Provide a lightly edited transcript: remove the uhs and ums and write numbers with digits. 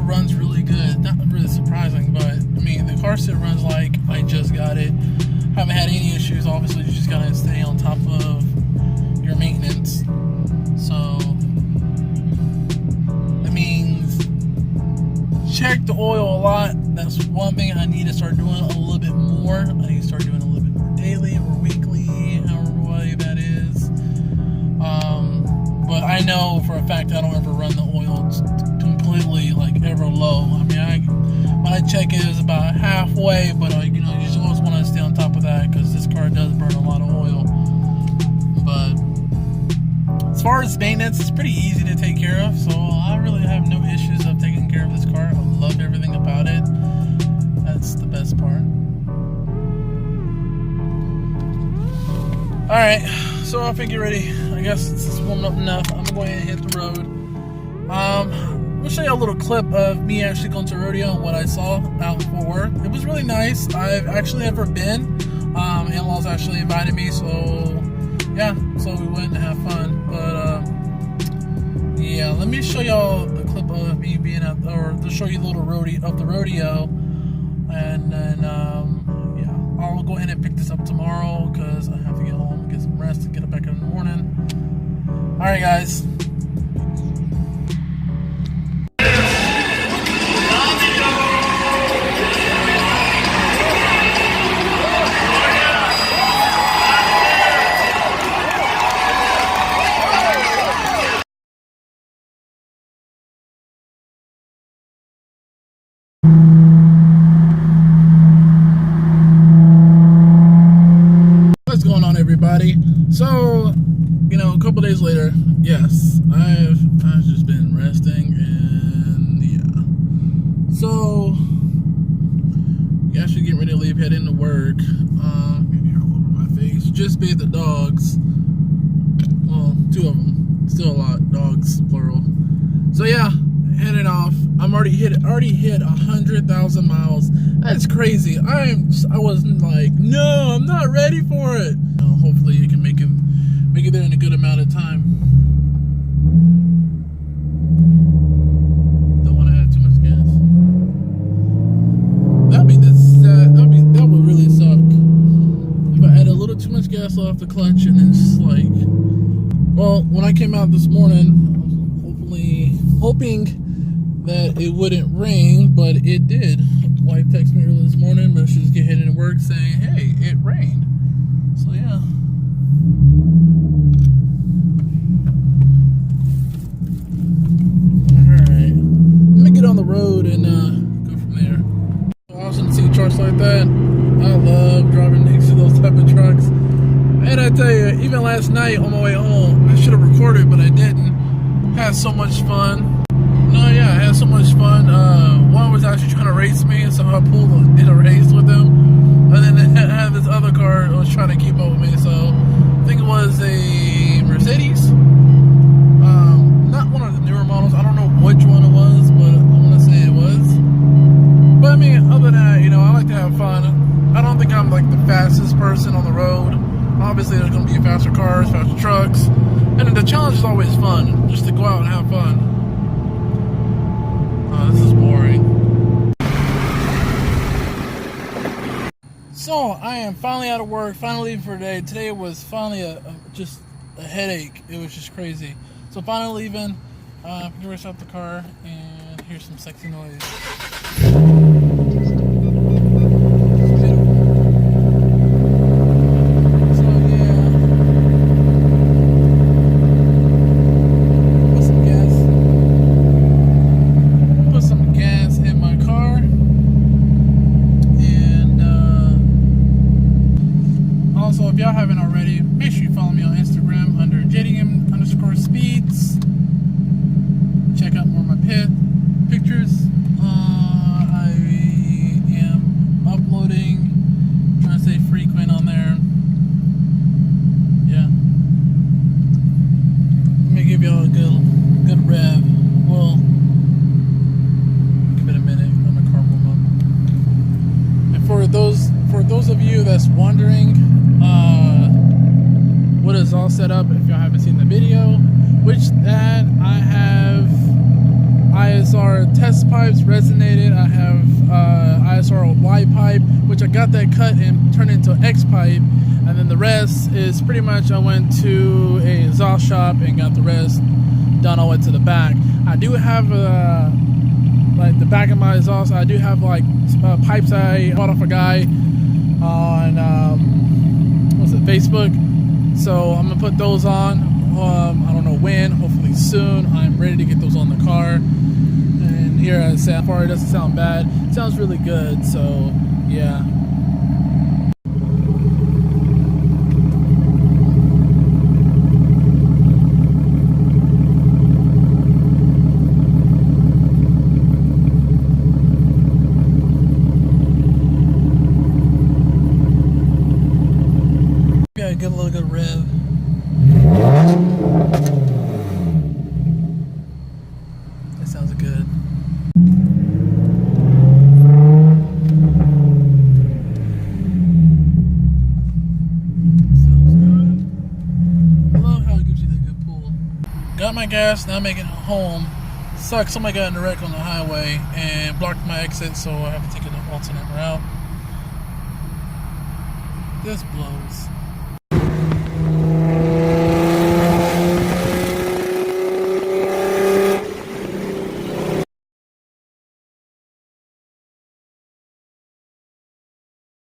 runs really good. Not really surprising, but I mean, the car still runs like I just got it. Haven't had any issues. Obviously, you just gotta stay on top of your maintenance. So that means check the oil a lot. That's one thing I need to start doing a little bit more. I need to start doing a little bit more daily or weekly, however way that is. But I know for a fact I don't ever run the oil completely like ever low. I mean, when I check it, it's about halfway, but you know, you just always want to stay on top of that because this car does burn a lot of oil. But as far as maintenance, it's pretty easy to take care of, so I really have no issues of taking care of this car. I love everything about it. That's the best part. Alright, so if I get ready, I guess it's warmed up enough. I'm going to hit the road. I'm going to show you a little clip of me actually going to rodeo and what I saw out in Fort Worth. It was really nice. I've actually never been. In-laws actually invited me, so yeah, so we went to have fun. But yeah, let me show y'all the clip of me being out, or to show you a little rodeo of the rodeo, and then yeah, I'll go ahead and pick this up tomorrow because I have to get home, get some rest, and get it back in the morning. All right, guys. What's going on, everybody? So, you know, a couple days later, yes, I've just been resting, and yeah. So, you actually getting ready to leave, heading to work. Maybe you're all over my face. Just bathed the dogs. Well, 2 of them. Still a lot. Dogs, plural. So yeah, heading off. I'm already hit 100,000 miles. That's crazy. I wasn't like, no, I'm not ready for it. Hopefully you can make it there in a good amount of time. Don't want to add too much gas. That would really suck if I add a little too much gas off the clutch and then just like, well, when I came out this morning, I was hoping that it wouldn't rain, but it did. Wife texted me earlier this morning, but she's getting to work saying, hey, it rained. So yeah. Alright. Let me get on the road and go from there. Awesome to see trucks like that. I love driving next to those type of trucks. And I tell you, even last night on my way home, I should have recorded, but I didn't. Had so much fun. No, yeah, I had so much fun. One was actually trying to race me, so I did a race with him. And then I had this other car that was trying to keep up with me. So I think it was a Mercedes. Not one of the newer models. I don't know which one it was, but I'm going to say it was. But I mean, other than that, you know, I like to have fun. I don't think I'm like the fastest person on the road. Obviously, there's going to be faster cars, faster trucks. And the challenge is always fun, just to go out and have fun. This is boring. So I am finally out of work, finally leaving for the day. Today was finally just a headache. It was just crazy. So finally leaving. I'm gonna rush out the car and hear some sexy noise. Also, if y'all haven't already, make sure you follow me on Instagram under JDM_speeds. Check out more of my pictures. I am uploading, trying to stay frequent on there. Yeah. Let me give y'all a good rev. Well, give it a minute. Let my car warm up. And for those of you that's wondering what is all set up, if y'all haven't seen the video, which that I ISR test pipes resonated. I have ISR Y pipe, which I got that cut and turned into X pipe, and then the rest is pretty much I went to a exhaust shop and got the rest done all the way to the back. I do have like the back of my exhaust. I do have like pipes I bought off a guy on what's it, Facebook. So I'm gonna put those on. I don't know when, hopefully soon. I'm ready to get those on the car. And here I say, far it doesn't sound bad. It sounds really good, so yeah. Yeah, get a little good rev. That sounds good. Sounds good. I love how it gives you that good pull. Got my gas, now making it home. Sucks, somebody got in a wreck on the highway and blocked my exit, so I have to take an alternate route. This blows.